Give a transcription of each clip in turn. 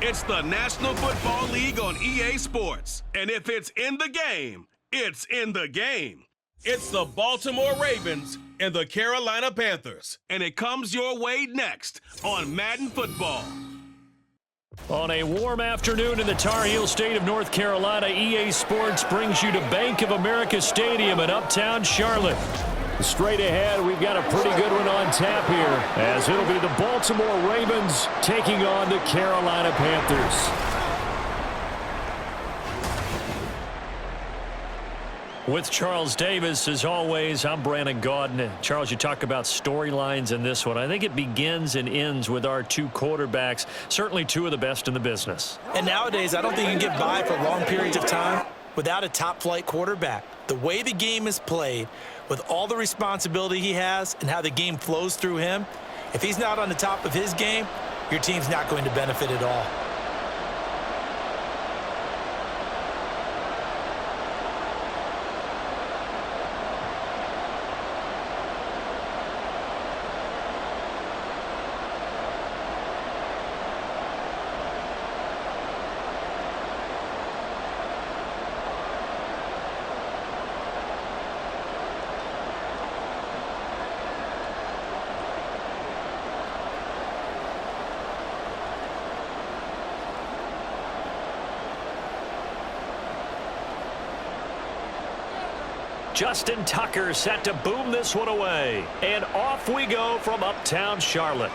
It's the National Football League on EA Sports. And if it's in the game, it's in the game. It's the Baltimore Ravens and the Carolina Panthers. And it comes your way next on Madden Football. On a warm afternoon in the Tar Heel state of North Carolina, EA Sports brings you to Bank of America Stadium in uptown Charlotte. Straight ahead, we've got a pretty good one on tap here, as it'll be the Baltimore Ravens taking on the Carolina Panthers. With Charles Davis, as always, I'm Brandon Gaudin. Charles, you talk about storylines in this one. I think it begins and ends with our two quarterbacks, certainly two of the best in the business. And nowadays, I don't think you can get by for long periods of time without a top-flight quarterback. The way the game is played, with all the responsibility he has and how the game flows through him, if he's not on the top of his game, your team's not going to benefit at all. Justin Tucker set to boom this one away. And off we go from uptown Charlotte.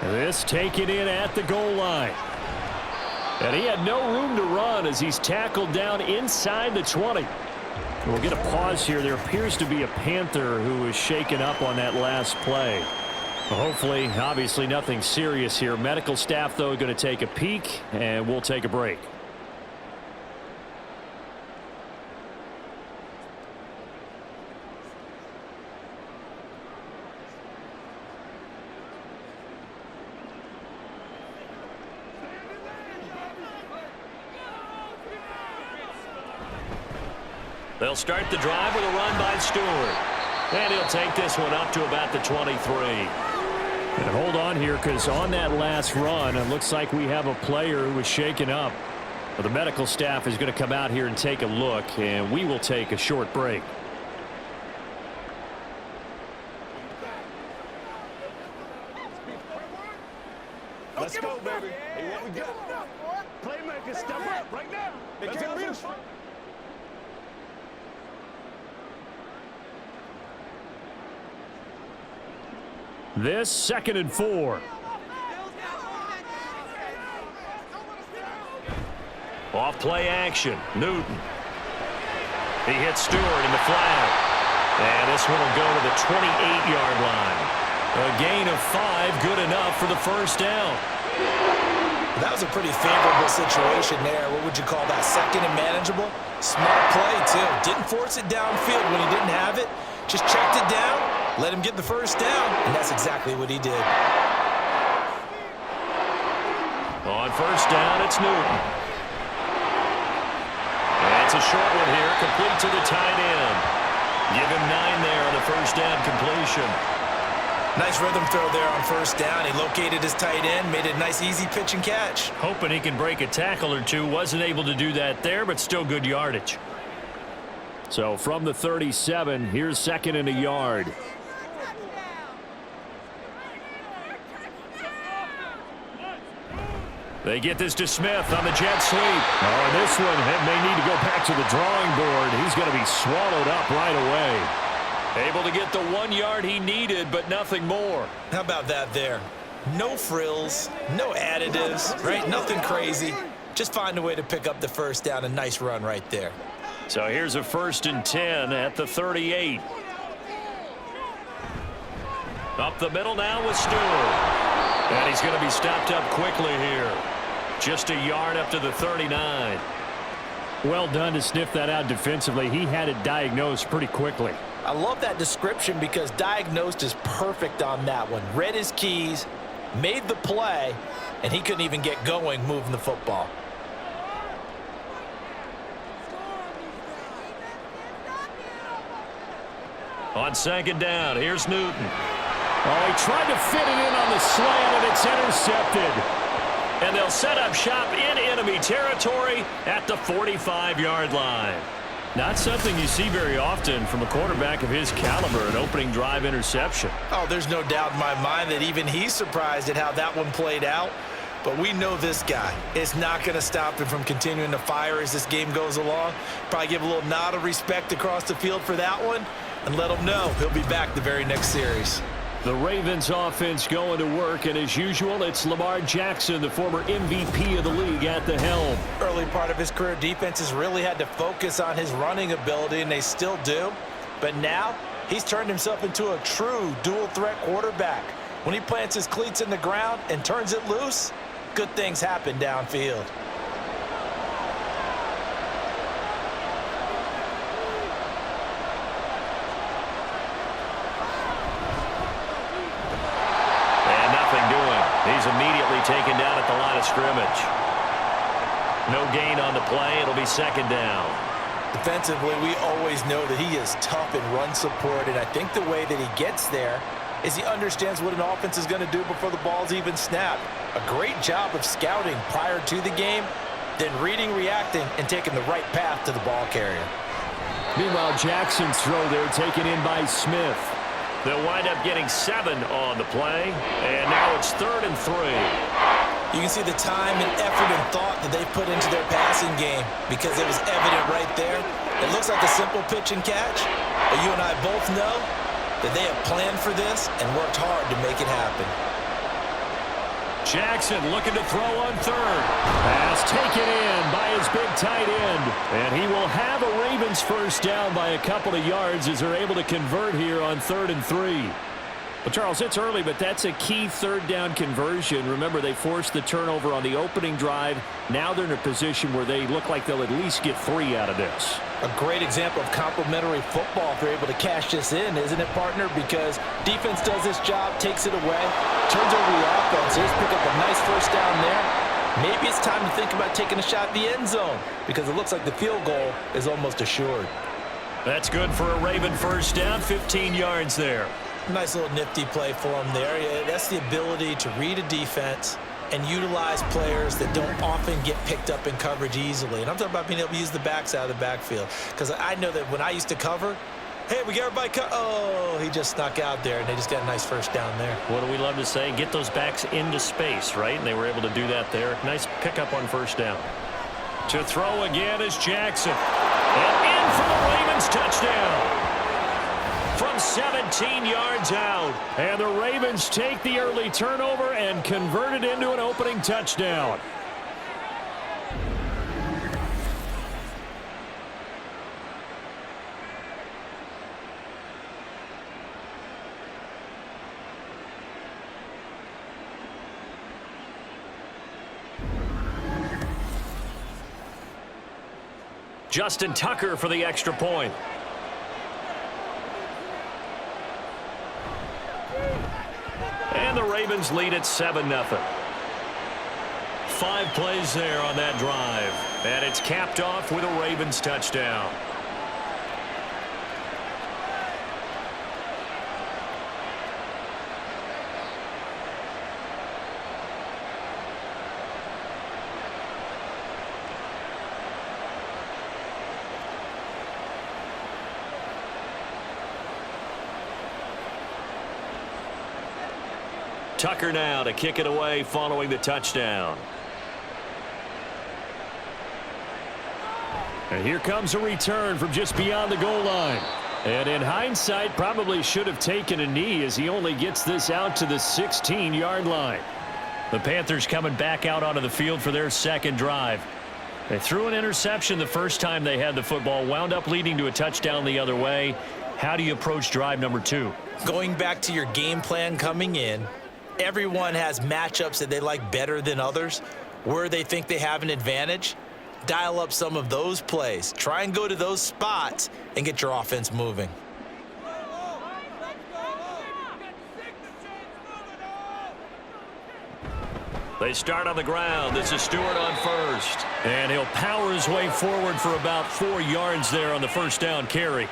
This taken in at the goal line. And he had no room to run as he's tackled down inside the 20. We'll get a pause here. There appears to be a Panther who was shaken up on that last play. Hopefully, obviously nothing serious here. Medical staff, though, going to take a peek, and we'll take a break. They'll start the drive with a run by Stewart. And he'll take this one up to about the 23. And hold on here, because on that last run, it looks like we have a player who was shaken up. But the medical staff is going to come out here and take a look, and we will take a short break. Let's go, baby. Hey, what we got? Playmaker, step up right now. Let's go. This 2nd and 4. Off play action. Newton. He hits Stewart in the flat. And this one will go to the 28-yard line. A gain of 5, good enough for the first down. That was a pretty favorable situation there. What would you call that? Second and manageable? Smart play, too. Didn't force it downfield when he didn't have it. Just checked it down, let him get the first down, and that's exactly what he did. On first down, it's Newton. And it's a short one here, complete to the tight end. Give him 9 there on the first down completion. Nice rhythm throw there on first down. He located his tight end, made it a nice, easy pitch and catch. Hoping he can break a tackle or two. Wasn't able to do that there, but still good yardage. So from the 37, here's 2nd and a yard. They get this to Smith on the jet sweep. Oh, this one may need to go back to the drawing board. He's going to be swallowed up right away. Able to get the 1 yard he needed, but nothing more. How about that there? No frills, no additives, right? Nothing crazy. Just find a way to pick up the first down. A nice run right there. So here's a 1st and 10 at the 38. Up the middle now with Stewart. And he's going to be stopped up quickly here. Just a yard up to the 39. Well done to sniff that out defensively. He had it diagnosed pretty quickly. I love that description because diagnosed is perfect on that one. Read his keys, made the play, and he couldn't even get going moving the football. On 2nd down, here's Newton. Oh, he tried to fit it in on the slant, and it's intercepted. And they'll set up shop in enemy territory at the 45-yard line. Not something you see very often from a quarterback of his caliber, an opening drive interception. Oh, there's no doubt in my mind that even he's surprised at how that one played out. But we know this guy is not going to stop him from continuing to fire as this game goes along. Probably give a little nod of respect across the field for that one and let him know he'll be back the very next series. The Ravens offense going to work, and as usual, it's Lamar Jackson, the former MVP of the league, at the helm. Early part of his career, defenses really had to focus on his running ability, and they still do. But now, he's turned himself into a true dual-threat quarterback. When he plants his cleats in the ground and turns it loose, good things happen downfield. He's immediately taken down at the line of scrimmage. No gain on the play. It'll be second down. Defensively, we always know that he is tough in run support, and I think the way that he gets there is he understands what an offense is going to do before the ball's even snapped. A great job of scouting prior to the game, then reading, reacting, and taking the right path to the ball carrier. Meanwhile, Jackson's throw there taken in by Smith. They'll wind up getting 7 on the play, and now it's 3rd and 3. You can see the time and effort and thought that they put into their passing game because it was evident right there. It looks like a simple pitch and catch, but you and I both know that they have planned for this and worked hard to make it happen. Jackson looking to throw on 3rd. Pass taken in by his big tight end. And he will have a Ravens first down by a couple of yards as they're able to convert here on 3rd and 3. Well, Charles, it's early, but that's a key 3rd down conversion. Remember, they forced the turnover on the opening drive. Now they're in a position where they look like they'll at least get 3 out of this. A great example of complementary football if they're able to cash this in, isn't it, partner? Because defense does this job, takes it away, turns over the offense. Here's pick up a nice first down there. Maybe it's time to think about taking a shot at the end zone because it looks like the field goal is almost assured. That's good for a Raven first down, 15 yards there. Nice little nifty play for him there. Yeah, that's the ability to read a defense and utilize players that don't often get picked up in coverage easily. And I'm talking about being able to use the backs out of the backfield. Because I know that when I used to cover, hey, we got everybody oh, he just snuck out there, and they just got a nice first down there. What do we love to say? Get those backs into space, right? And they were able to do that there. Nice pickup on first down. To throw again is Jackson. And in for the Ravens touchdown. From 17 yards out. And the Ravens take the early turnover and convert it into an opening touchdown. Justin Tucker for the extra point. And the Ravens lead at 7-0. 5 plays there on that drive. And it's capped off with a Ravens touchdown. Tucker now to kick it away following the touchdown. And here comes a return from just beyond the goal line. And in hindsight, probably should have taken a knee as he only gets this out to the 16-yard line. The Panthers coming back out onto the field for their second drive. They threw an interception the first time they had the football, wound up leading to a touchdown the other way. How do you approach drive number 2? Going back to your game plan coming in, everyone has matchups that they like better than others, where they think they have an advantage. Dial up some of those plays. Try and go to those spots and get your offense moving. They start on the ground. This is Stewart on first. And he'll power his way forward for about 4 yards there on the first down carry.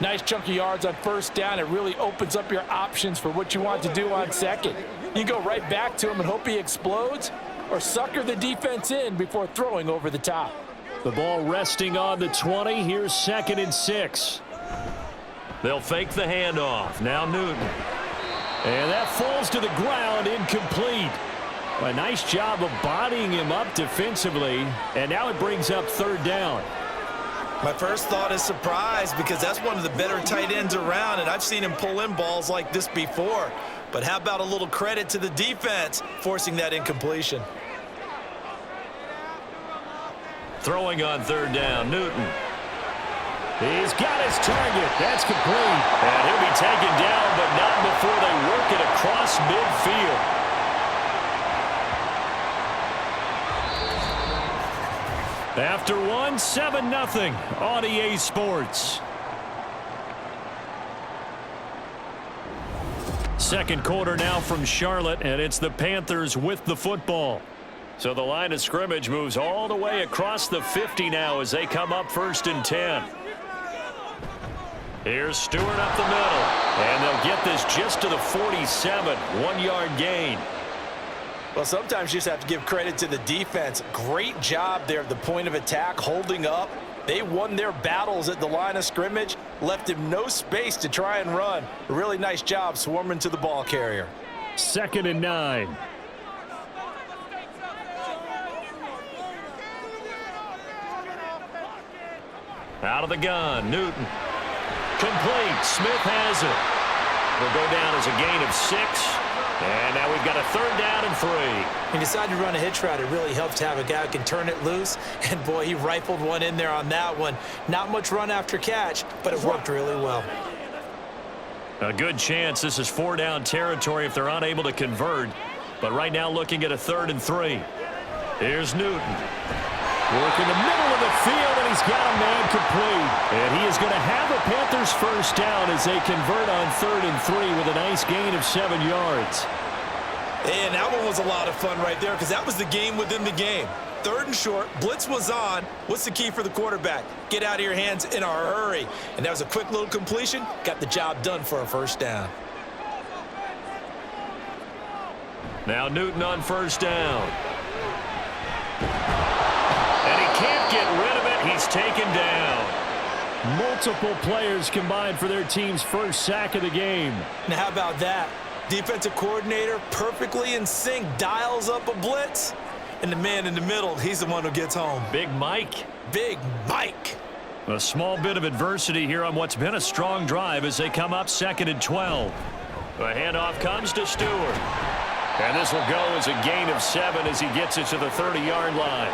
Nice chunk of yards on first down. It really opens up your options for what you want to do on second. You go right back to him and hope he explodes, or sucker the defense in before throwing over the top. The ball resting on the 20. Here's 2nd and 6. They'll fake the handoff. Now Newton. And that falls to the ground, incomplete. A nice job of bodying him up defensively, and now it brings up 3rd down. My first thought is surprise, because that's one of the better tight ends around, and I've seen him pull in balls like this before. But how about a little credit to the defense forcing that incompletion? Throwing on 3rd down, Newton. He's got his target. That's complete. And he'll be taken down, but not before they work it across midfield. After 7-0 on EA Sports. Second quarter now from Charlotte, and it's the Panthers with the football. So the line of scrimmage moves all the way across the 50 now as they come up 1st and 10. Here's Stewart up the middle, and they'll get this just to the 47, 1-yard gain. Well, sometimes you just have to give credit to the defense. Great job there at the point of attack, holding up. They won their battles at the line of scrimmage, left him no space to try and run. A really nice job swarming to the ball carrier. 2nd and 9. Out of the gun, Newton. Complete. Smith has it. Will go down as a gain of 6. And now we've got a 3rd down and 3. He decided to run a hitch route. It really helps to have a guy who can turn it loose. And, boy, he rifled one in there on that one. Not much run after catch, but it worked really well. A good chance this is 4-down territory if they're unable to convert. But right now looking at a 3rd and 3. Here's Newton. Work in the middle of the field, and he's got a man complete. And he is going to have the Panthers 1st down as they convert on 3rd and 3 with a nice gain of 7 yards. And that one was a lot of fun right there, because that was the game within the game. 3rd and short, blitz was on. What's the key for the quarterback? Get out of your hands in a hurry. And that was a quick little completion. Got the job done for a 1st down. Now Newton on 1st down. And he can't get rid of it. He's taken down. Multiple players combined for their team's 1st sack of the game. Now how about that? Defensive coordinator perfectly in sync, dials up a blitz. And the man in the middle, he's the one who gets home. Big Mike. Big Mike. A small bit of adversity here on what's been a strong drive as they come up 2nd and 12. The handoff comes to Stewart. And this will go as a gain of 7 as he gets it to the 30-yard line.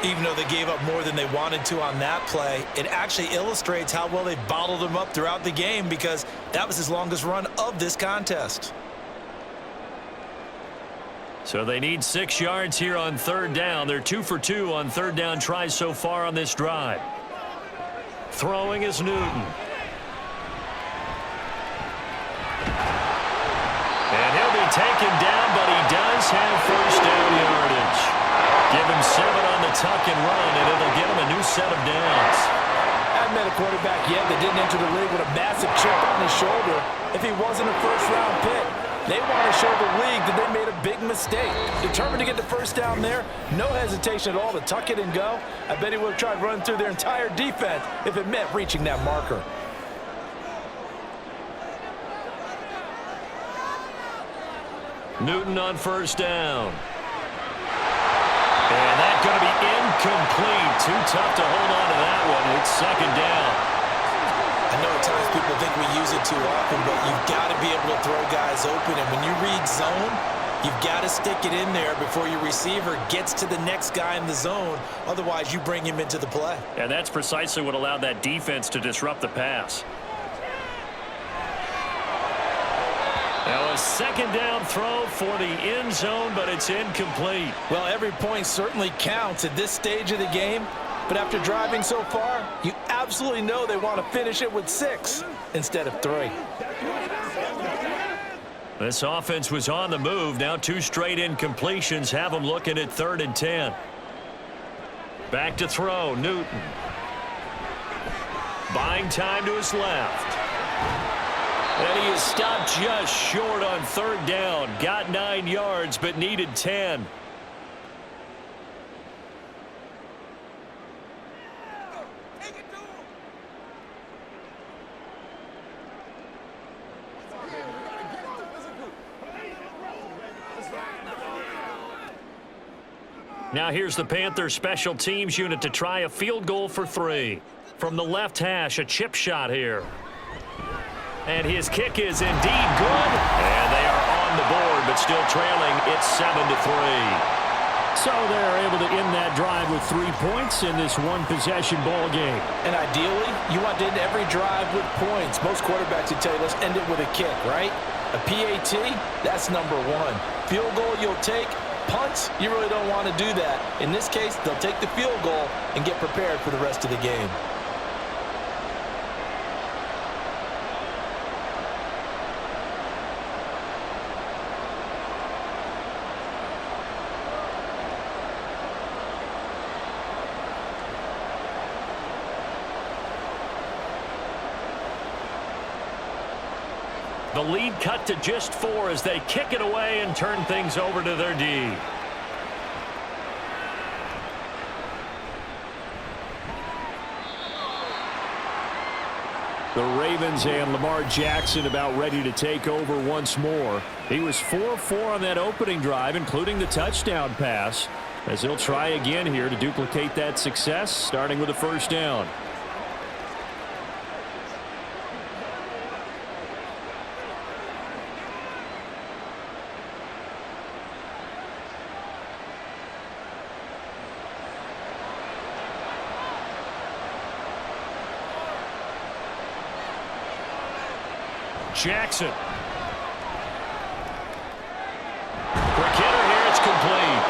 Even though they gave up more than they wanted to on that play, it actually illustrates how well they've bottled them up throughout the game, because that was his longest run of this contest. So they need 6 yards here on 3rd down. They're 2 for 2 on 3rd down tries so far on this drive. Throwing is Newton. And he'll be taken down, but he does have 1st down yardage. Give him 7 on the tuck and run, and it'll give him a new set of downs. I haven't met a quarterback yet that didn't enter the league with a massive chip on his shoulder if he wasn't a 1st-round pick. They want to show the league that they made a big mistake. Determined to get the 1st down there, no hesitation at all to tuck it and go. I bet he would have tried running through their entire defense if it meant reaching that marker. Newton on 1st down. And that's going to be incomplete. Too tough to hold on to that one. It's 2nd down. I know at times people think we use it too often, but you've got to be able to throw guys open. And when you read zone, you've got to stick it in there before your receiver gets to the next guy in the zone. Otherwise, you bring him into the play. And that's precisely what allowed that defense to disrupt the pass. Now a 2nd down throw for the end zone, but it's incomplete. Well, every point certainly counts at this stage of the game. But after driving so far, you absolutely know they want to finish it with 6 instead of 3. This offense was on the move. Now 2 straight incompletions have them looking at 3rd and 10. Back to throw, Newton. Buying time to his left. And he is stopped just short on 3rd down. Got 9 yards, but needed 10. Now here's the Panthers special teams unit to try a field goal for 3. From the left hash, a chip shot here. And his kick is indeed good. And they are on the board, but still trailing. It's 7-3. So they're able to end that drive with 3 points in this one-possession ball game. And ideally, you want to end every drive with points. Most quarterbacks would tell you, let's end it with a kick, right? A PAT, that's number 1. Field goal you'll take. Punts, you really don't want to do that. In this case, they'll take the field goal and get prepared for the rest of the game. The lead cut to just 4 as they kick it away and turn things over to their D. The Ravens and Lamar Jackson about ready to take over once more. He was 4-4 on that opening drive, including the touchdown pass, as he'll try again here to duplicate that success, starting with a first down. Jackson. Quick hitter here, it's complete.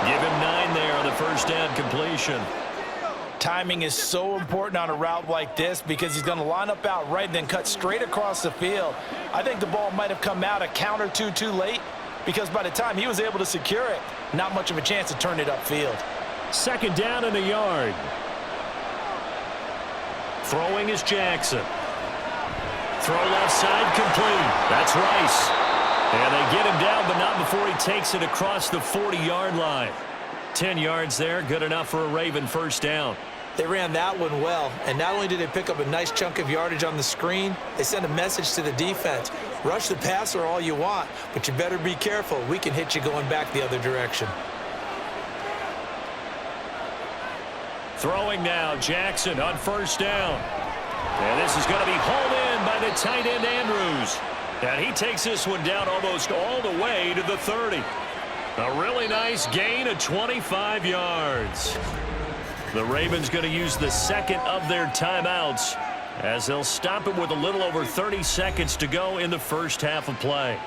Give him 9 there on the first down completion. Timing is so important on a route like this because he's going to line up out right and then cut straight across the field. I think the ball might have come out a count or two too late because by the time he was able to secure it, not much of a chance to turn it upfield. Second down and a yard. Throwing is Jackson. Throw left side complete. That's Rice. And they get him down, but not before he takes it across the 40-yard line. 10 yards there, good enough for a Raven first down. They ran that one well, and not only did they pick up a nice chunk of yardage on the screen, they sent a message to the defense. Rush the passer all you want, but you better be careful. We can hit you going back the other direction. Throwing now, Jackson on first down. And this is going to be hauled in by the tight end Andrews. And he takes this one down almost all the way to the 30. A really nice gain of 25 yards. The Ravens going to use the second of their timeouts as they'll stop it with a little over 30 seconds to go in the first half of play.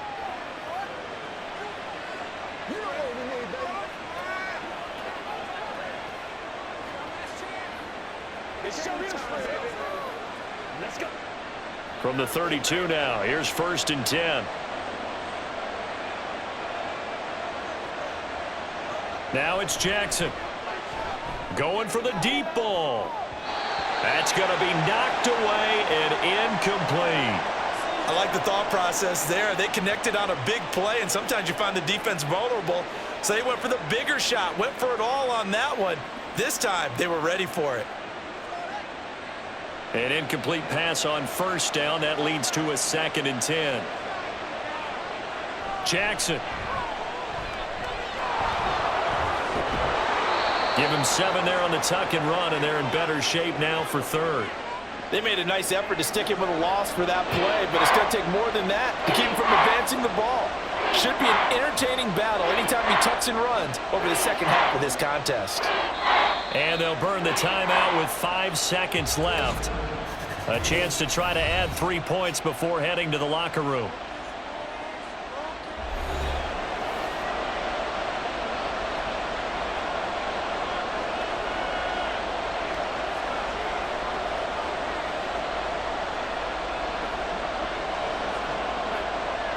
Let's go. From the 32 now, here's first and 10. Now it's Jackson. Going for the deep ball. That's going to be knocked away and incomplete. I like the thought process there. They connected on a big play, and sometimes you find the defense vulnerable. So they went for the bigger shot, went for it all on that one. This time, they were ready for it. An incomplete pass on first down. That leads to a 2nd and 10. Jackson. Give him 7 there on the tuck and run, and they're in better shape now for third. They made a nice effort to stick him with a loss for that play, but it's going to take more than that to keep him from advancing the ball. Should be an entertaining battle anytime he tucks and runs over the second half of this contest. And they'll burn the timeout with 5 seconds left. A chance to try to add 3 points before heading to the locker room.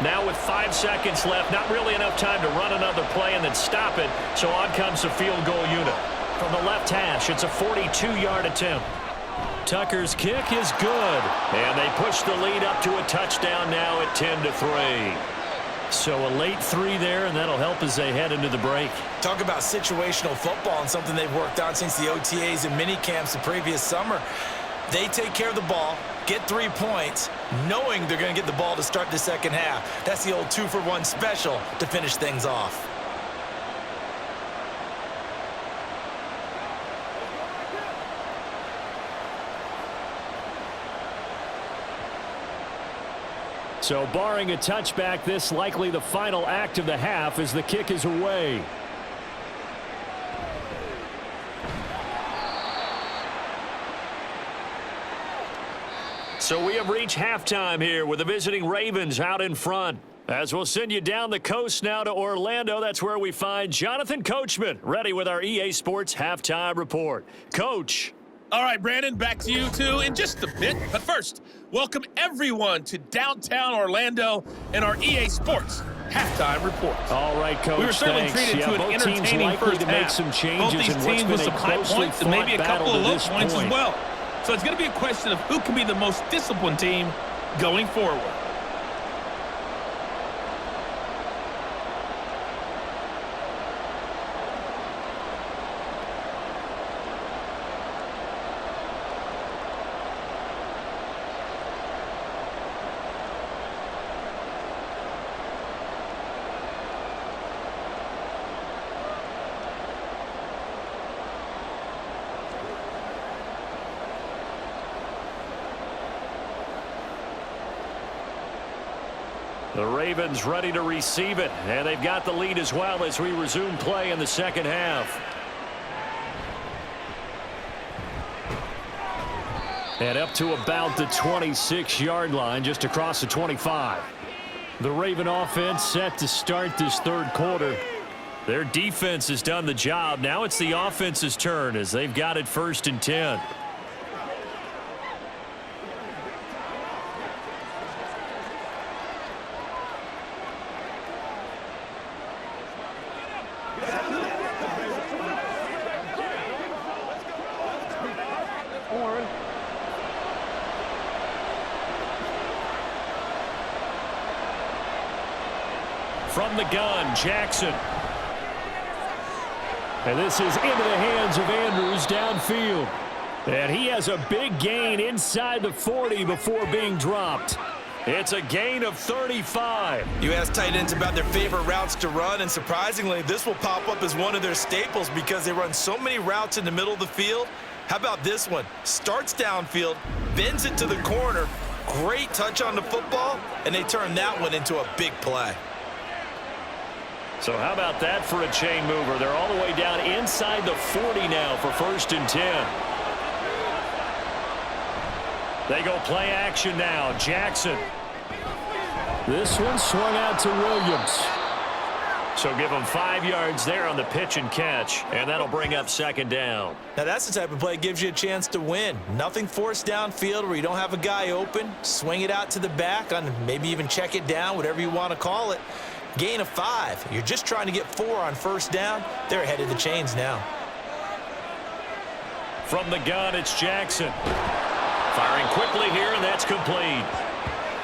Now with 5 seconds left, not really enough time to run another play and then stop it, so on comes the field goal unit. From the left hash, it's a 42-yard attempt. Tucker's kick is good, and they push the lead up to a touchdown now at 10-3. So a late 3 there, and that'll help as they head into the break. Talk about situational football and something they've worked on since the OTAs and mini camps the previous summer. They take care of the ball, get 3 points, knowing they're going to get the ball to start the second half. That's the old 2-for-1 special to finish things off. So barring a touchback, this likely the final act of the half as the kick is away. So we have reached halftime here with the visiting Ravens out in front. As we'll send you down the coast now to Orlando, that's where we find Jonathan Coachman ready with our EA Sports Halftime Report. Coach. All right, Brandon, back to you two in just a bit. But first, welcome everyone to downtown Orlando and our EA Sports Halftime Report. All right, Coach. We were certainly treated to an entertaining first half. Make some changes both these teams with some high points and maybe a couple of low points as well. So it's going to be a question of who can be the most disciplined team going forward. The Ravens ready to receive it, and they've got the lead as well as we resume play in the second half. And up to about the 26-yard line, just across the 25. The Raven offense set to start this third quarter. Their defense has done the job. Now it's the offense's turn as they've got it 1st and 10. From the gun, Jackson. And this is into the hands of Andrews downfield. And he has a big gain inside the 40 before being dropped. It's a gain of 35. You ask tight ends about their favorite routes to run, and surprisingly, this will pop up as one of their staples because they run so many routes in the middle of the field. How about this one? Starts downfield, bends it to the corner, great touch on the football, and they turn that one into a big play. So how about that for a chain mover? They're all the way down inside the 40 now for 1st and 10. They go play action now. Jackson. This one swung out to Williams. So give them 5 yards there on the pitch and catch, and that'll bring up 2nd down. Now that's the type of play that gives you a chance to win. Nothing forced downfield where you don't have a guy open. Swing it out to the back, on maybe even check it down, whatever you want to call it. Gain of 5. You're just trying to get 4 on 1st down. They're ahead of the chains now. From the gun, it's Jackson. Firing quickly here, and that's complete.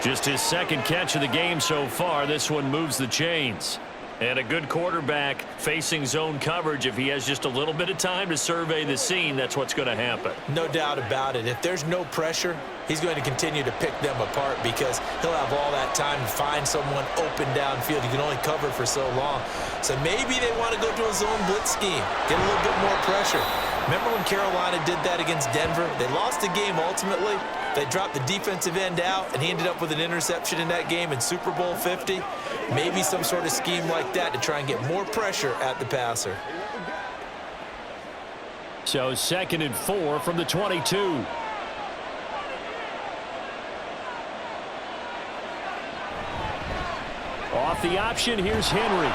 Just his 2nd catch of the game so far. This one moves the chains. And a good quarterback facing zone coverage. If he has just a little bit of time to survey the scene, that's what's going to happen. No doubt about it. If there's no pressure, he's going to continue to pick them apart because he'll have all that time to find someone open downfield. He can only cover for so long. So maybe they want to go to a zone blitz scheme, get a little bit more pressure. Remember when Carolina did that against Denver? They lost the game ultimately. They dropped the defensive end out, and he ended up with an interception in that game in Super Bowl 50. Maybe some sort of scheme like that to try and get more pressure at the passer. So 2nd and 4 from the 22. Off the option, here's Henry.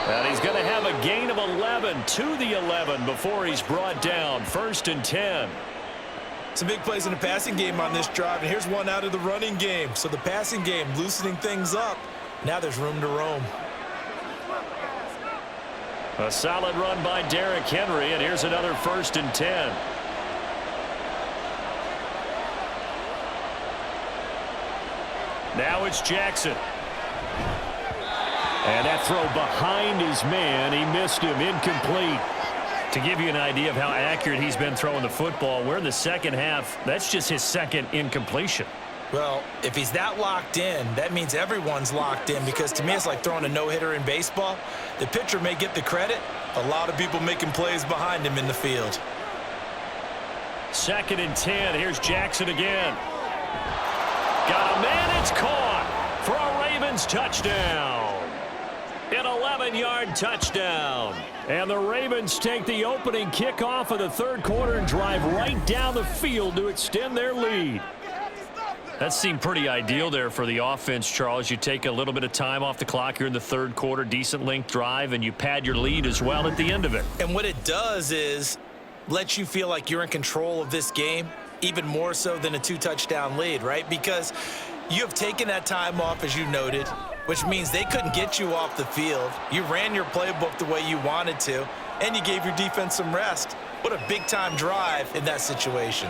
And he's going to have a gain of 11 to the 11 before he's brought down. 1st and 10. Some big plays in the passing game on this drive, and here's one out of the running game. So the passing game loosening things up. Now there's room to roam. A solid run by Derrick Henry, and here's another 1st and 10. Now it's Jackson. And that throw behind his man. He missed him. Incomplete. To give you an idea of how accurate he's been throwing the football, we're in the second half. That's just his second incompletion. Well, if he's that locked in, that means everyone's locked in, because to me it's like throwing a no-hitter in baseball. The pitcher may get the credit. A lot of people making plays behind him in the field. 2nd and 10. Here's Jackson again. Got a man. It's caught for a Ravens touchdown. An 11-yard touchdown. And the Ravens take the opening kickoff of the third quarter and drive right down the field to extend their lead. That seemed pretty ideal there for the offense, Charles. You take a little bit of time off the clock here in the third quarter, decent length drive, and you pad your lead as well at the end of it. And what it does is lets you feel like you're in control of this game, even more so than a 2-touchdown lead, right? Because you have taken that time off, as you noted, which means they couldn't get you off the field. You ran your playbook the way you wanted to, and you gave your defense some rest. What a big-time drive in that situation.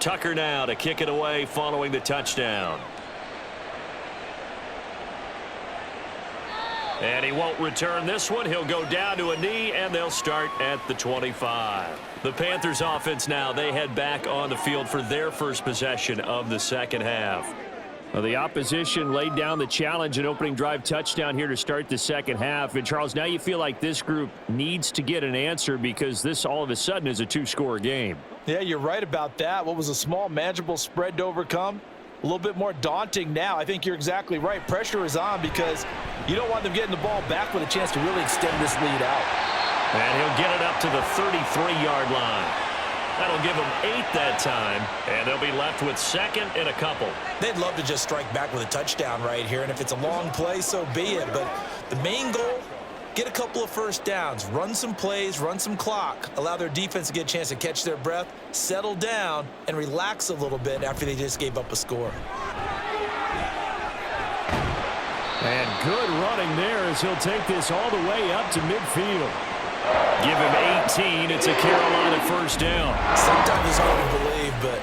Tucker now to kick it away following the touchdown. And he won't return this one. He'll go down to a knee, and they'll start at the 25. The Panthers offense now, they head back on the field for their first possession of the second half. Well, the opposition laid down the challenge and opening drive touchdown here to start the second half. And, Charles, now you feel like this group needs to get an answer, because this all of a sudden is a 2-score game. Yeah, you're right about that. What was a small, manageable spread to overcome, a little bit more daunting now. I think you're exactly right. Pressure is on, because you don't want them getting the ball back with a chance to really extend this lead out. And he'll get it up to the 33-yard line. That'll give them 8 that time, and they'll be left with 2nd and a couple. They'd love to just strike back with a touchdown right here, and if it's a long play, so be it. But the main goal, get a couple of first downs, run some plays, run some clock, allow their defense to get a chance to catch their breath, settle down, and relax a little bit after they just gave up a score. And good running there as he'll take this all the way up to midfield. Give him 18. It's a Carolina first down. Sometimes it's hard to believe, but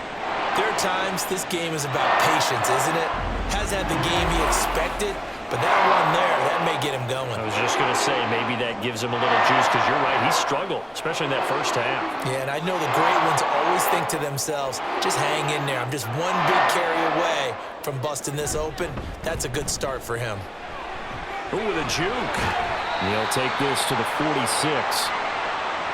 there are times this game is about patience, isn't it? Has had the game he expected, but that one there, that may get him going. I was just going to say, maybe that gives him a little juice, because you're right, he struggled, especially in that first half. Yeah, and I know the great ones always think to themselves, just hang in there. I'm just one big carry away from busting this open. That's a good start for him. Ooh, with a juke. He'll take this to the 46.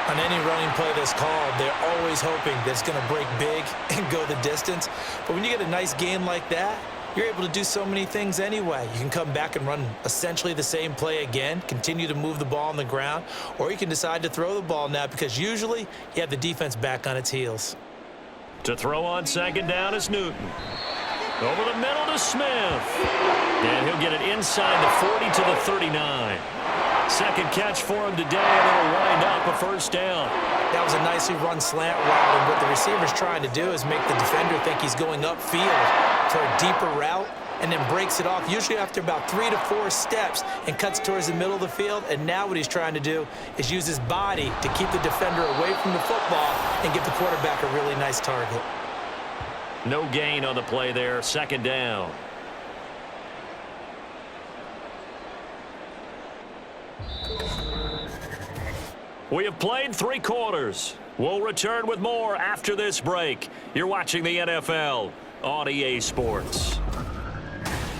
On any running play that's called, they're always hoping that it's going to break big and go the distance. But when you get a nice gain like that, you're able to do so many things anyway. You can come back and run essentially the same play again, continue to move the ball on the ground, or you can decide to throw the ball now, because usually you have the defense back on its heels. To throw on second down is Newton. Over the middle to Smith. And he'll get it inside the 40 to the 39. Second catch for him today, and it'll wind up a first down. That was a nicely run slant route, and what the receiver's trying to do is make the defender think he's going upfield for a deeper route, and then breaks it off, usually after about 3 to 4 steps, and cuts towards the middle of the field. And now what he's trying to do is use his body to keep the defender away from the football and give the quarterback a really nice target. No gain on the play there, second down. We have played 3 quarters. We'll return with more after this break. You're watching the NFL on EA Sports.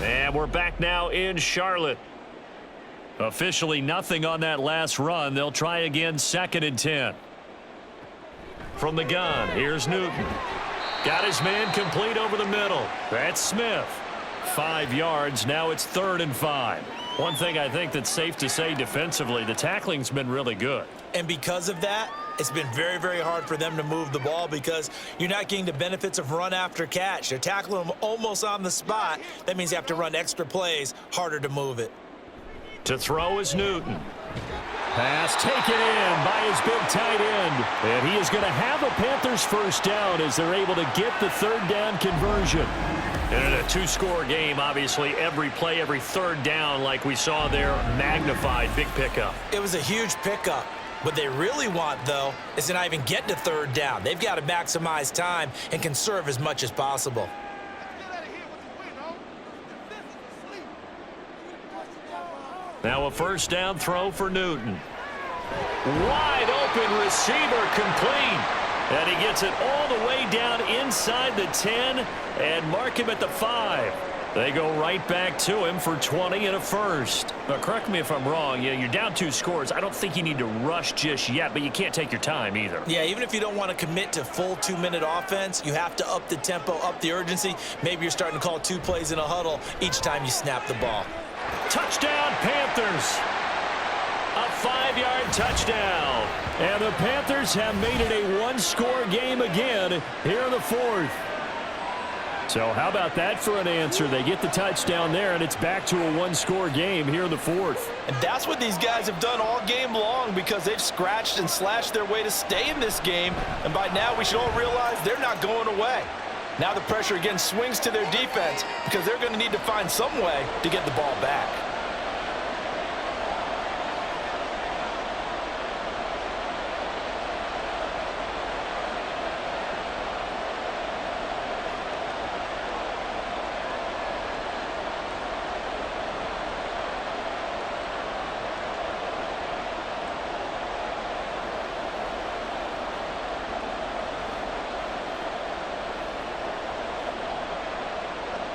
And we're back now in Charlotte. Officially nothing on that last run. They'll try again, 2nd and 10. From the gun, here's Newton. Got his man complete over the middle. That's Smith. 5 yards. Now it's 3rd and 5. One thing I think that's safe to say defensively, the tackling's been really good. And because of that, it's been very, very hard for them to move the ball, because you're not getting the benefits of run after catch. They're tackling them almost on the spot. That means you have to run extra plays, harder to move it. To throw is Newton. Pass taken in by his big tight end. And he is going to have a Panthers first down as they're able to get the third down conversion. And in a two-score game, obviously, every play, every third down, like we saw there, magnified. Big pickup. It was a huge pickup. What they really want, though, is to not even get to third down. They've got to maximize time and conserve as much as possible. Now a first down throw for Newton. Wide open receiver complete. And he gets it all the way down inside the 10 and mark him at the 5. They go right back to him for 20 and a first. Now, correct me if I'm wrong. You're down 2 scores. I don't think you need to rush just yet, but you can't take your time either. Yeah, even if you don't want to commit to full 2-minute offense, you have to up the tempo, up the urgency. Maybe you're starting to call 2 plays in a huddle each time you snap the ball. Touchdown, Panthers. A 5-yard touchdown. And the Panthers have made it a 1-score game again here in the 4th. So how about that for an answer? They get the touchdown there, and it's back to a 1-score game here in the 4th. And that's what these guys have done all game long because they've scratched and slashed their way to stay in this game. And by now, we should all realize they're not going away. Now the pressure again swings to their defense because they're going to need to find some way to get the ball back.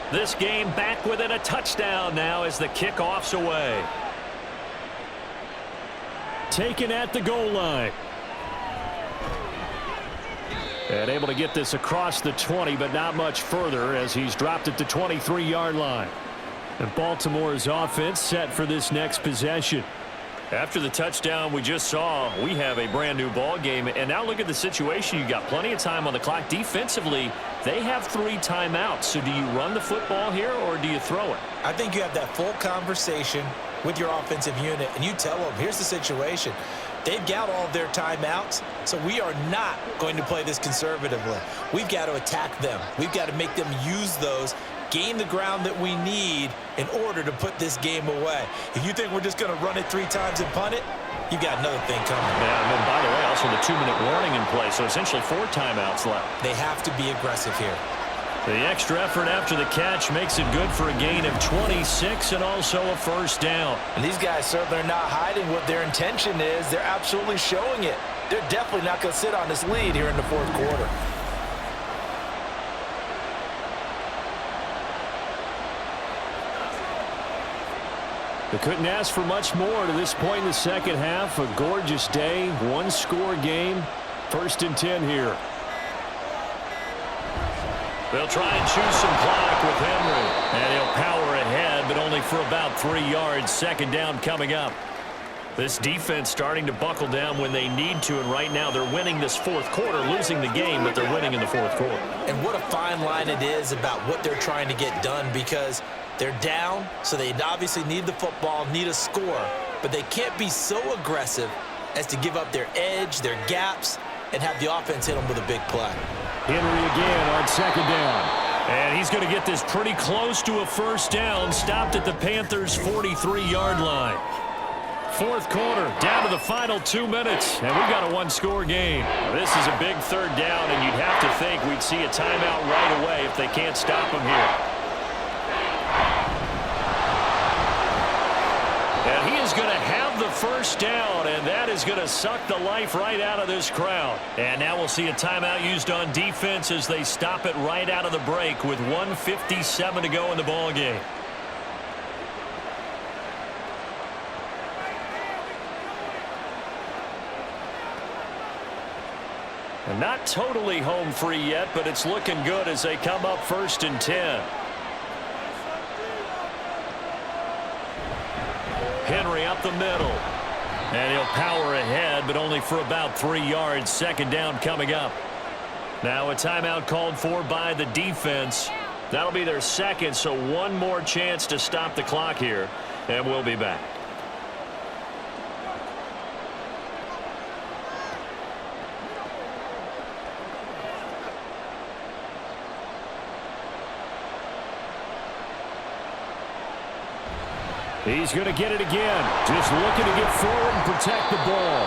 This game back within a touchdown now as the kickoff's away. Taken at the goal line. And able to get this across the 20, but not much further as he's dropped at the 23-yard line. And Baltimore's offense set for this next possession. After the touchdown we just saw, we have a brand new ball game. And now look at the situation. You got plenty of time on the clock. Defensively, they have 3 timeouts. So do you run the football here or do you throw it? I think you have that full conversation with your offensive unit, and you tell them, here's the situation. They've got all of their timeouts, so we are not going to play this conservatively. We've got to attack them. We've got to make them use those, gain the ground that we need in order to put this game away. If you think we're just going to run it 3 times and punt it, you've got another thing coming. Yeah, and then, by the way, also the 2-minute warning in play, so essentially 4 timeouts left. They have to be aggressive here. The extra effort after the catch makes it good for a gain of 26 and also a first down. And these guys certainly are not hiding what their intention is. They're absolutely showing it. They're definitely not going to sit on this lead here in the 4th quarter. They couldn't ask for much more to this point in the second half. A gorgeous day, 1-score game. 1st and 10 here. They'll try and choose some clock with Henry. And he'll power ahead, but only for about 3 yards. 2nd down coming up. This defense starting to buckle down when they need to, and right now they're winning this 4th quarter, losing the game, but they're winning in the 4th quarter. And what a fine line it is about what they're trying to get done, because they're down, so they obviously need the football, need a score, but they can't be so aggressive as to give up their edge, their gaps, and have the offense hit them with a big play. Henry again on 2nd down. And he's going to get this pretty close to a first down, stopped at the Panthers' 43-yard line. 4th quarter, down to the final 2 minutes, and we've got a 1-score game. This is a big 3rd down, and you'd have to think we'd see a timeout right away if they can't stop him here. And he is going to have the first down, and that is going to suck the life right out of this crowd. And now we'll see a timeout used on defense as they stop it right out of the break with 1:57 to go in the ball game. And not totally home free yet, but it's looking good as they come up 1st and 10. Henry up the middle. And he'll power ahead, but only for about 3 yards. 2nd down coming up. Now a timeout called for by the defense. That'll be their 2nd, so one more chance to stop the clock here. And we'll be back. He's going to get it again. Just looking to get forward and protect the ball.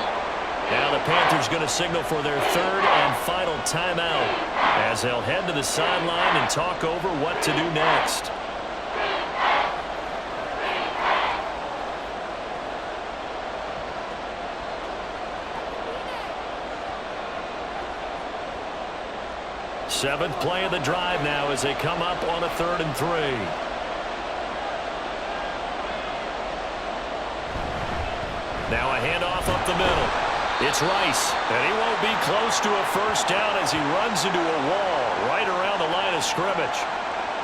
Now the Panthers going to signal for their third and final timeout as they'll head to the sideline and talk over what to do next. Seventh play of the drive now as they come up on a 3rd and 3. Now a handoff up the middle. It's Rice, and he won't be close to a first down as he runs into a wall right around the line of scrimmage.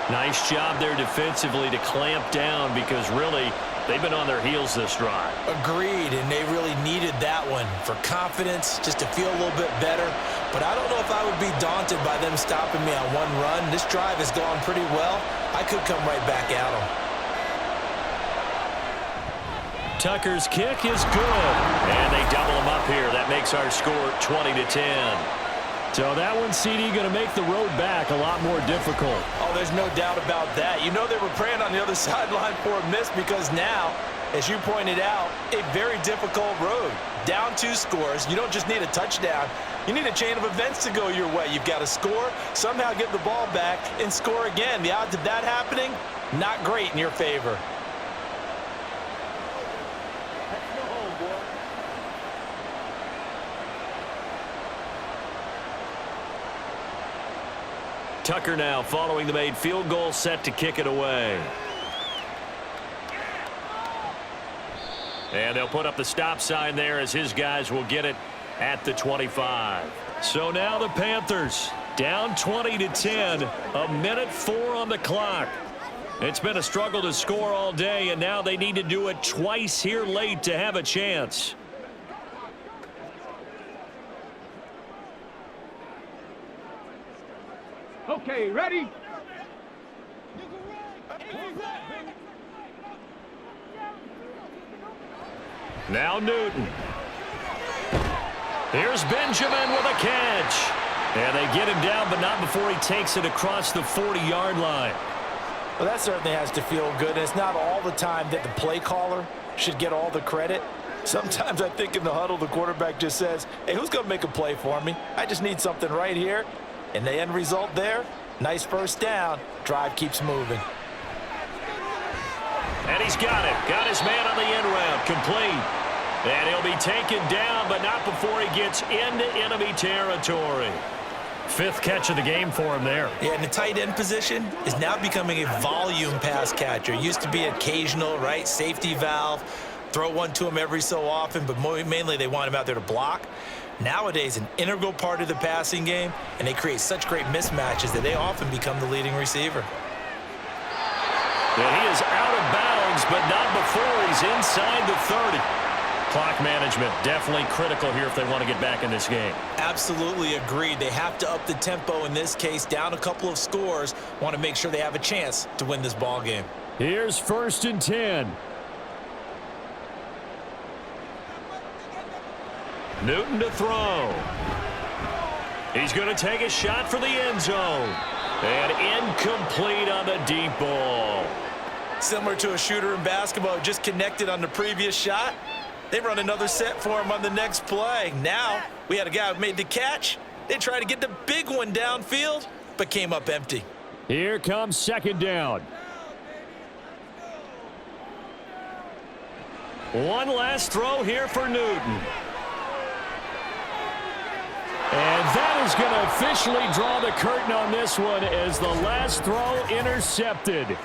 Nice job there defensively to clamp down because really they've been on their heels this drive. Agreed, and they really needed that one for confidence, just to feel a little bit better. But I don't know if I would be daunted by them stopping me on one run. This drive has gone pretty well. I could come right back at them. Tucker's kick is good, and they double him up here. That makes our score 20-10. So that one, CD, going to make the road back a lot more difficult. Oh, there's no doubt about that. You know they were praying on the other sideline for a miss because now, as you pointed out, a very difficult road. Down 2 scores. You don't just need a touchdown. You need a chain of events to go your way. You've got to score, somehow get the ball back, and score again. The odds of that happening, not great in your favor. Tucker now following the made field goal, set to kick it away. And they'll put up the stop sign there as his guys will get it at the 25. So now the Panthers down 20-10, a minute 4 on the clock. It's been a struggle to score all day, and now they need to do it twice here late to have a chance. Okay, ready? Now Newton. Here's Benjamin with a catch. And they get him down, but not before he takes it across the 40-yard line. Well, that certainly has to feel good. And it's not all the time that the play caller should get all the credit. Sometimes I think in the huddle, the quarterback just says, hey, who's going to make a play for me? I just need something right here. And the end result there, nice first down. Drive keeps moving. And he's got it. Got his man on the end round. Complete. And he'll be taken down, but not before he gets into enemy territory. 5th catch of the game for him there. Yeah, and the tight end position is now becoming a volume pass catcher. Used to be occasional, right, safety valve. Throw one to him every so often, but mainly they want him out there to block. Nowadays, an integral part of the passing game, and they create such great mismatches that they often become the leading receiver. And he is out of bounds, but not before he's inside the 30. Clock management definitely critical here if they want to get back in this game. Absolutely agreed. They have to up the tempo in this case, down a couple of scores. Want to make sure they have a chance to win this ball game. Here's 1st and 10. Newton to throw. He's going to take a shot for the end zone. And incomplete on the deep ball. Similar to a shooter in basketball, just connected on the previous shot. They run another set for him on the next play. Now, we had a guy who made the catch. They tried to get the big one downfield, but came up empty. Here comes 2nd down. One last throw here for Newton. And that is going to officially draw the curtain on this one as the last throw intercepted.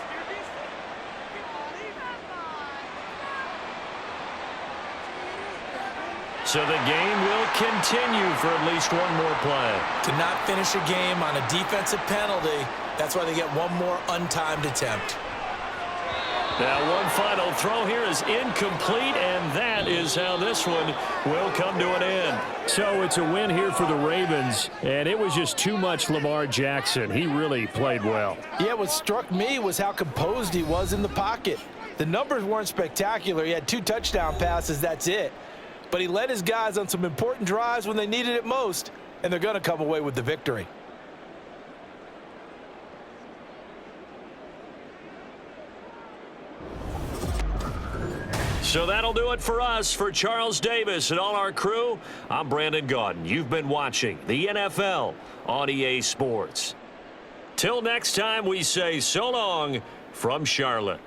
So the game will continue for at least one more play. To not finish a game on a defensive penalty, that's why they get one more untimed attempt. Now one final throw here is incomplete, and that is how this one will come to an end. So it's a win here for the Ravens, and it was just too much Lamar Jackson. He really played well. Yeah, what struck me was how composed he was in the pocket. The numbers weren't spectacular. He had 2 touchdown passes, that's it. But he led his guys on some important drives when they needed it most, and they're going to come away with the victory. So that'll do it for us. For Charles Davis and all our crew, I'm Brandon Gaudin. You've been watching the NFL on EA Sports. Till next time, we say so long from Charlotte.